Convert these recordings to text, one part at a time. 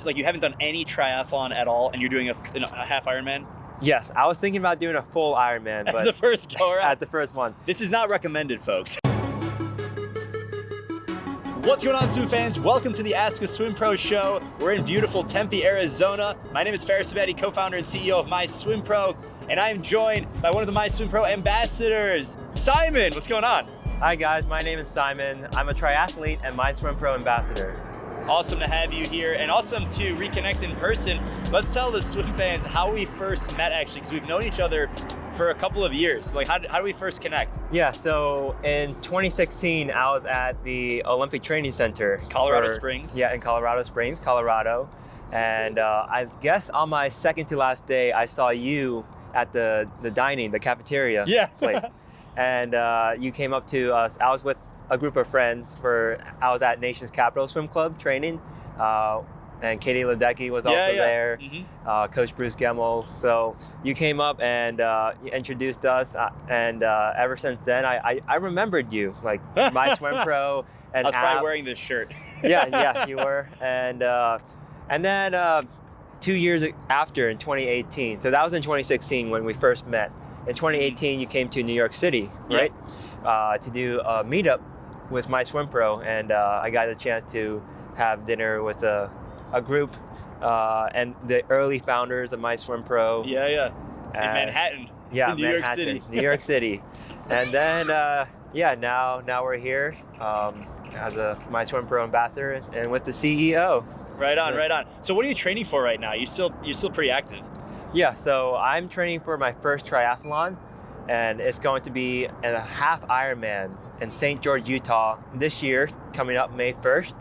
Like you haven't done any triathlon at all and you're doing a half Ironman? Yes, I was thinking about doing a full Ironman, As but the first go around. at the first one. This is not recommended, folks. What's going on, swim fans? Welcome to the Ask a Swim Pro show. We're in beautiful Tempe, Arizona. My name is Faris Abedi, co-founder and CEO of MySwimPro, and I am joined by one of the MySwimPro ambassadors, Simon. What's going on? Hi guys, my name is Simon. I'm a triathlete and MySwimPro ambassador. Awesome to have you here and awesome to reconnect in person. Let's tell the swim fans how we first met, actually, because we've known each other for a couple of years. Like, how did we first connect? Yeah, so in 2016, I was at the Olympic Training Center. Colorado Springs? Yeah, in Colorado Springs, Colorado. And I guess on my second to last day, I saw you at the cafeteria place. And you came up to us. I was with a group of friends I was at Nation's Capital Swim Club training, and Katie Ledecky was also there, Coach Bruce Gemmel. So you came up and you introduced us, and ever since then, I remembered you, like MySwimPro. And I was probably wearing this shirt. yeah, you were. And then 2 years after, in 2018, so that was in 2016 when we first met. In 2018, you came to New York City, right? To do a meetup with MySwimPro, and I got a chance to have dinner with a group and the early founders of MySwimPro. In Manhattan. Yeah, in New York City. New York City. And then now we're here as a MySwimPro ambassador and with the CEO. Right on. So what are you training for right now? You're still pretty active. Yeah, so I'm training for my first triathlon, and it's going to be a Half Ironman in St. George, Utah this year, coming up May 1st.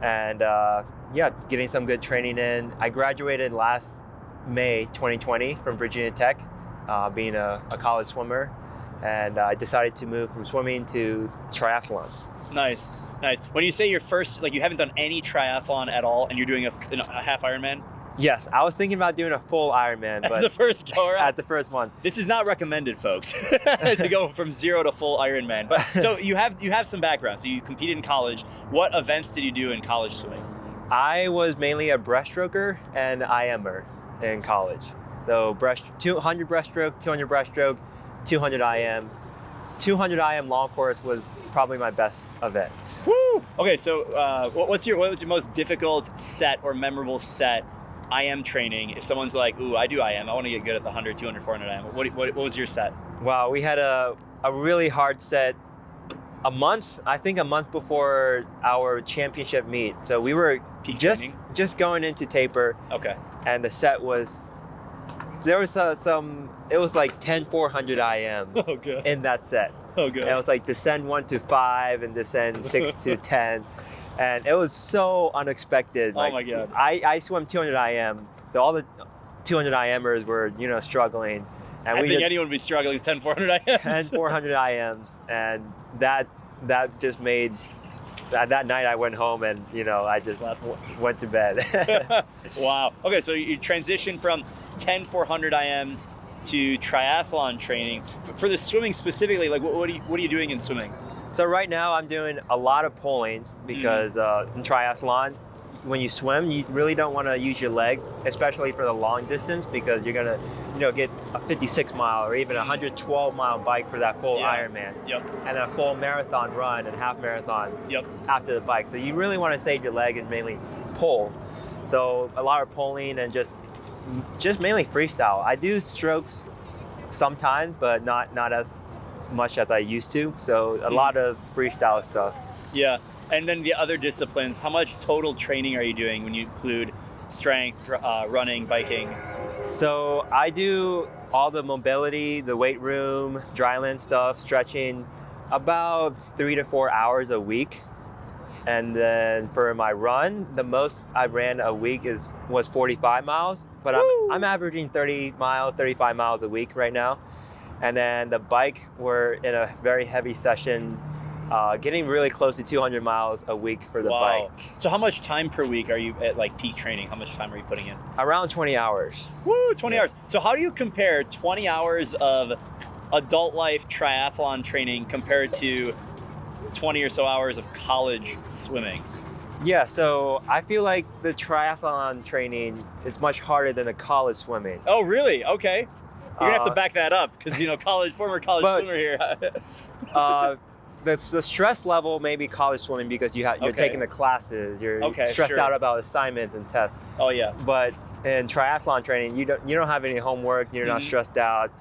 And getting some good training in. I graduated last May 2020 from Virginia Tech, being a college swimmer, and I decided to move from swimming to triathlons. Nice. When you say your first, like you haven't done any triathlon at all and you're doing a half Ironman? Yes, I was thinking about doing a full Ironman, but as the first go around. At the first one. This is not recommended, folks, to go from zero to full Ironman. But so you have some background. So you competed in college. What events did you do in college swimming? I was mainly a breaststroker and IMer in college. So 200 breaststroke, 200 breaststroke, 200 IM. 200 IM long course was probably my best event. Woo! Okay, so what's your most difficult set or memorable set IM training? If someone's like, ooh, I do IM, I want to get good at the 100, 200, 400 IM. What was your set? Wow, we had a really hard set a month before our championship meet. So we were just going into taper. Okay. And the set was, there was it was like 10 400 IM in that set. Oh, good. And it was like descend 1 to 5 and descend 6 to 10. And it was so unexpected. Oh my God. I swim 200 IM, so all the 200 IMers were, struggling. And I think anyone would be struggling with 10 400 IMs. 10 400 IMs, and that just made, that night I went home and, I just went to bed. Wow. Okay, so you transitioned from 10 400 IMs to triathlon training. For the swimming specifically, like what are you doing in swimming? So right now I'm doing a lot of pulling because in triathlon, when you swim, you really don't want to use your leg, especially for the long distance, because you're gonna, get a 56 mile or even a 112 mile bike for that full Ironman. Yep. And a full marathon run and half marathon after the bike. So you really want to save your leg and mainly pull. So a lot of pulling and just mainly freestyle. I do strokes sometimes, but not as much as I used to, so a lot of freestyle stuff. Yeah. And then the other disciplines, how much total training are you doing when you include strength, running, biking? So I do all the mobility, the weight room, dryland stuff, stretching, about 3 to 4 hours a week. And then for my run, the most I ran a week was 45 miles, but I'm averaging 35 miles a week right now. And then the bike, we're in a very heavy session, getting really close to 200 miles a week for the bike. So how much time per week are you at like peak training? How much time are you putting in? Around 20 hours. Woo, 20 hours. So how do you compare 20 hours of adult life triathlon training compared to 20 or so hours of college swimming? Yeah, so I feel like the triathlon training is much harder than the college swimming. Oh, really? Okay. You're gonna have to back that up because former college swimmer here. The stress level may be college swimming because you're taking the classes, you're stressed out about assignments and tests. Oh yeah. But in triathlon training, you don't have any homework, you're not stressed out.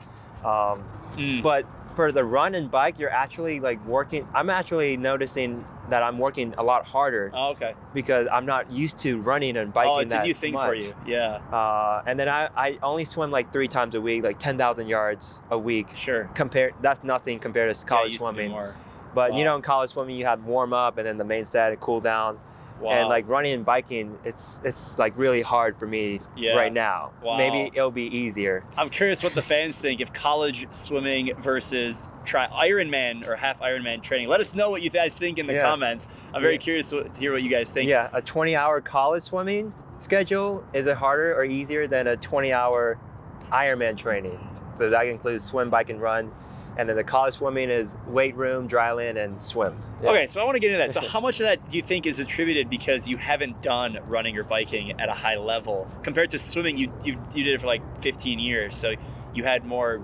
But for the run and bike, you're actually like working. I'm actually noticing that I'm working a lot harder. Oh, okay. Because I'm not used to running and biking. Oh, it's a new thing for you. Yeah. And then I only swim like 3 times a week, like 10,000 yards a week. Sure. That's nothing compared to college swimming. But in college swimming, you have warm up and then the main set and cool down. Wow. And like running and biking, it's like really hard for me right now. Wow. Maybe it'll be easier. I'm curious what the fans think if college swimming versus Ironman or Half Ironman training. Let us know what you guys think in the comments. I'm very curious to hear what you guys think. Yeah, a 20-hour college swimming schedule, is it harder or easier than a 20-hour Ironman training? So that includes swim, bike, and run. And then the college swimming is weight room, dry land, and swim. Yeah. Okay, so I want to get into that. So how much of that do you think is attributed because you haven't done running or biking at a high level compared to swimming? You did it for like 15 years, so you had more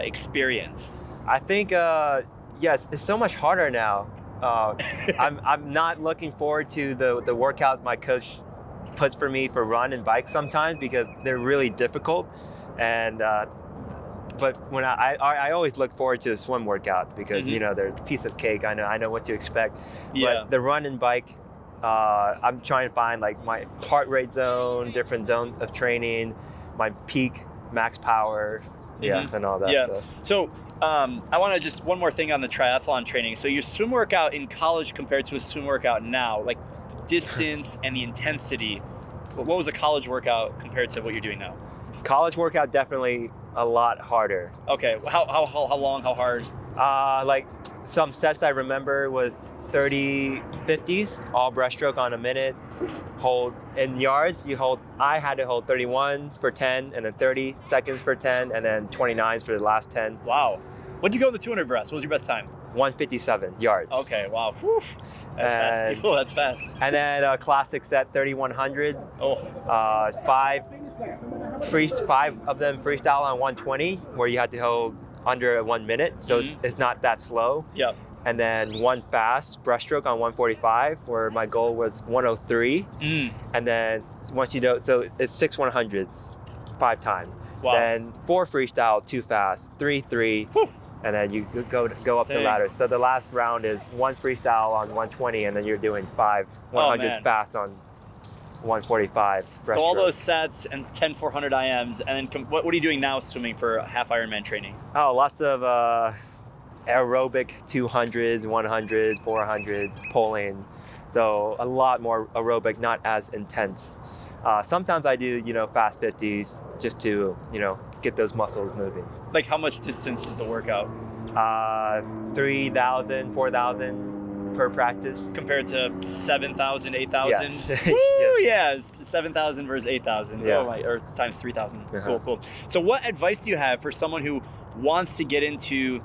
experience. I think yes, it's so much harder now. I'm not looking forward to the workouts my coach puts for me for run and bike sometimes because they're really difficult, and. But when I always look forward to the swim workout because they're a piece of cake. I know what to expect. Yeah. But the run and bike, I'm trying to find like my heart rate zone, different zone of training, my peak max power, and all that stuff. So I want to just one more thing on the triathlon training. So your swim workout in college compared to a swim workout now, like distance and the intensity. What was a college workout compared to what you're doing now? College workout definitely a lot harder. Okay, how long, how hard? Like some sets I remember was 30 50s, all breaststroke on a minute. Hold in yards, I had to hold 31 for 10, and then 30 seconds for 10, and then 29s for the last 10. Wow. What did you go in the 200 breast? What was your best time? 157 yards. Okay, wow. Whew. That's fast, people. That's fast. And then a classic set, 3100. Five of them freestyle on 120, where you had to hold under 1 minute, so it's not that slow. Yep. And then one fast breaststroke on 145, where my goal was 103. And then once you do, so it's 6 100s, 5 times. Wow. Then 4 freestyle, 2 fast, 3. Whew. And then you go up the ladder. So the last round is 1 freestyle on 120, and then you're doing 5 100s fast on 145. So all those sets and 10 400 IMs, and then what are you doing now swimming for Half Ironman training? Oh, lots of aerobic 200s, 100s, 400s, pulling. So a lot more aerobic, not as intense. Sometimes I do, fast 50s just to, get those muscles moving. Like how much distance is the workout? 3,000, 4,000 per practice. Compared to 7,000, 8,000? Yes. Woo, yes. 7,000 versus 8,000. Yeah. Oh my, or times 3,000. Cool. So what advice do you have for someone who wants to get into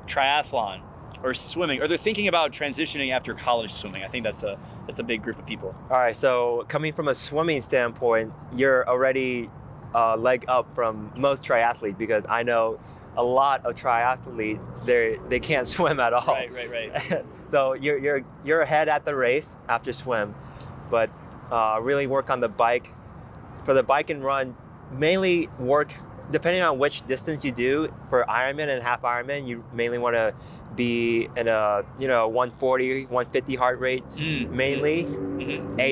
triathlon or swimming, or they're thinking about transitioning after college swimming? I think that's a big group of people. All right, so coming from a swimming standpoint, you're already a leg up from most triathletes, because I know a lot of triathletes, they can't swim at all. Right. So you're ahead at the race after swim, but really work on the bike. For the bike and run, mainly work, depending on which distance you do. For Ironman and Half Ironman, you mainly want to be in a 140, 150 heart rate mainly.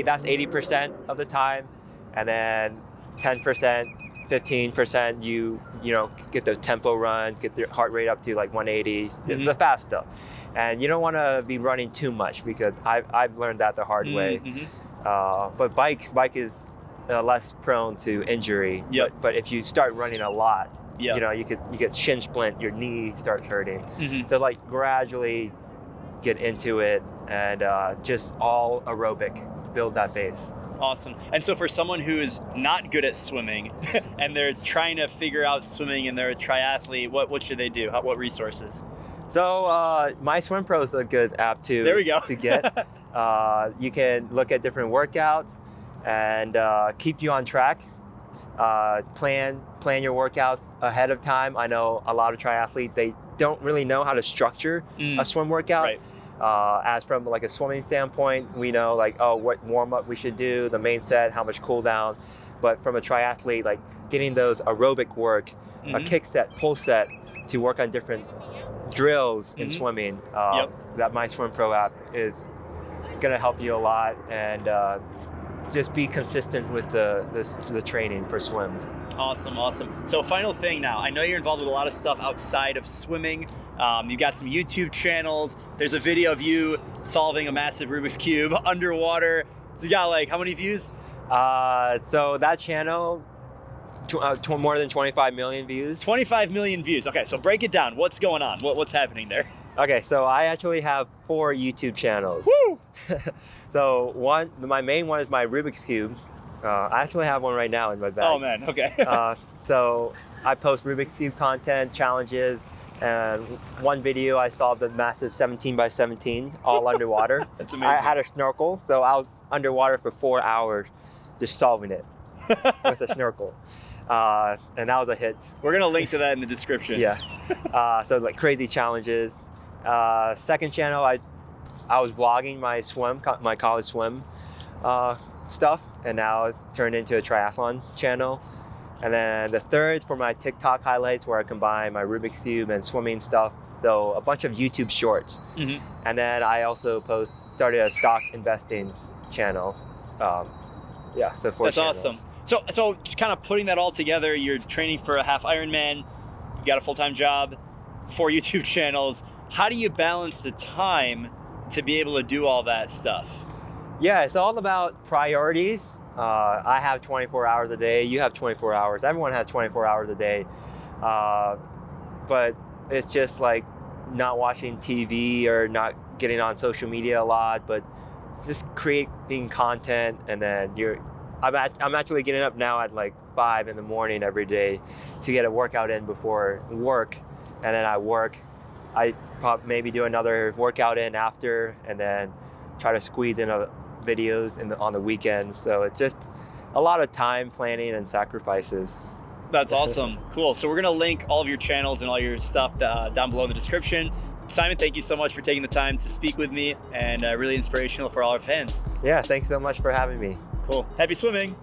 That's 80% of the time, and then 10%, 15% you get the tempo run, get your heart rate up to like 180, the fast stuff. And you don't want to be running too much, because I've learned that the hard way. But bike is less prone to injury. Yep. But if you start running a lot, yep. you get shin splint, your knee starts hurting. So like gradually get into it, and just all aerobic, build that base. Awesome. And so for someone who's not good at swimming and they're trying to figure out swimming and they're a triathlete, what should they do? What resources? So MySwimPro is a good app to there we go. to get. You can look at different workouts and keep you on track. Plan your workouts ahead of time. I know a lot of triathletes, they don't really know how to structure a swim workout. Right. As from like a swimming standpoint, we know like, oh, what warm up we should do, the main set, how much cool down. But from a triathlete, like getting those aerobic work, a kick set, pull set to work on different drills in swimming. That MySwimPro app is gonna help you a lot, and just be consistent with the training for swim. Awesome. So final thing now, I know you're involved with a lot of stuff outside of swimming. You've got some YouTube channels. There's a video of you solving a massive Rubik's Cube underwater. So you got like, how many views? So that channel, more than 25 million views. 25 million views. Okay, so break it down. What's going on? What's happening there? Okay, so I actually have 4 YouTube channels. Woo! So my main one is my Rubik's Cube. I actually have one right now in my bag. Oh man, okay. So I post Rubik's Cube content, challenges, and one video I solved a massive 17 by 17 all underwater. That's amazing. I had a snorkel, so I was underwater for 4 hours just solving it with a snorkel. And that was a hit. We're gonna link to that in the description. Yeah. So like crazy challenges. Second channel, I was vlogging my college swim stuff, and now it's turned into a triathlon channel. And then the third for my TikTok highlights, where I combine my Rubik's Cube and swimming stuff. So a bunch of YouTube shorts. And then I also started a stock investing channel. So 4 That's channels. awesome. So just kind of putting that all together, you're training for a Half Ironman, you got a full-time job, 4 YouTube channels. How do you balance the time to be able to do all that stuff? Yeah, it's all about priorities. I have 24 hours a day, you have 24 hours, everyone has 24 hours a day. But it's just like not watching TV or not getting on social media a lot, but just creating content. And then I'm actually getting up now at like 5 in the morning every day to get a workout in before work. And then I work. I maybe do another workout in after, and then try to squeeze in videos on the weekends. So it's just a lot of time planning and sacrifices. That's awesome. Cool. So we're going to link all of your channels and all your stuff down below in the description. Simon, thank you so much for taking the time to speak with me, and really inspirational for all our fans. Yeah, thanks so much for having me. Cool. Happy swimming.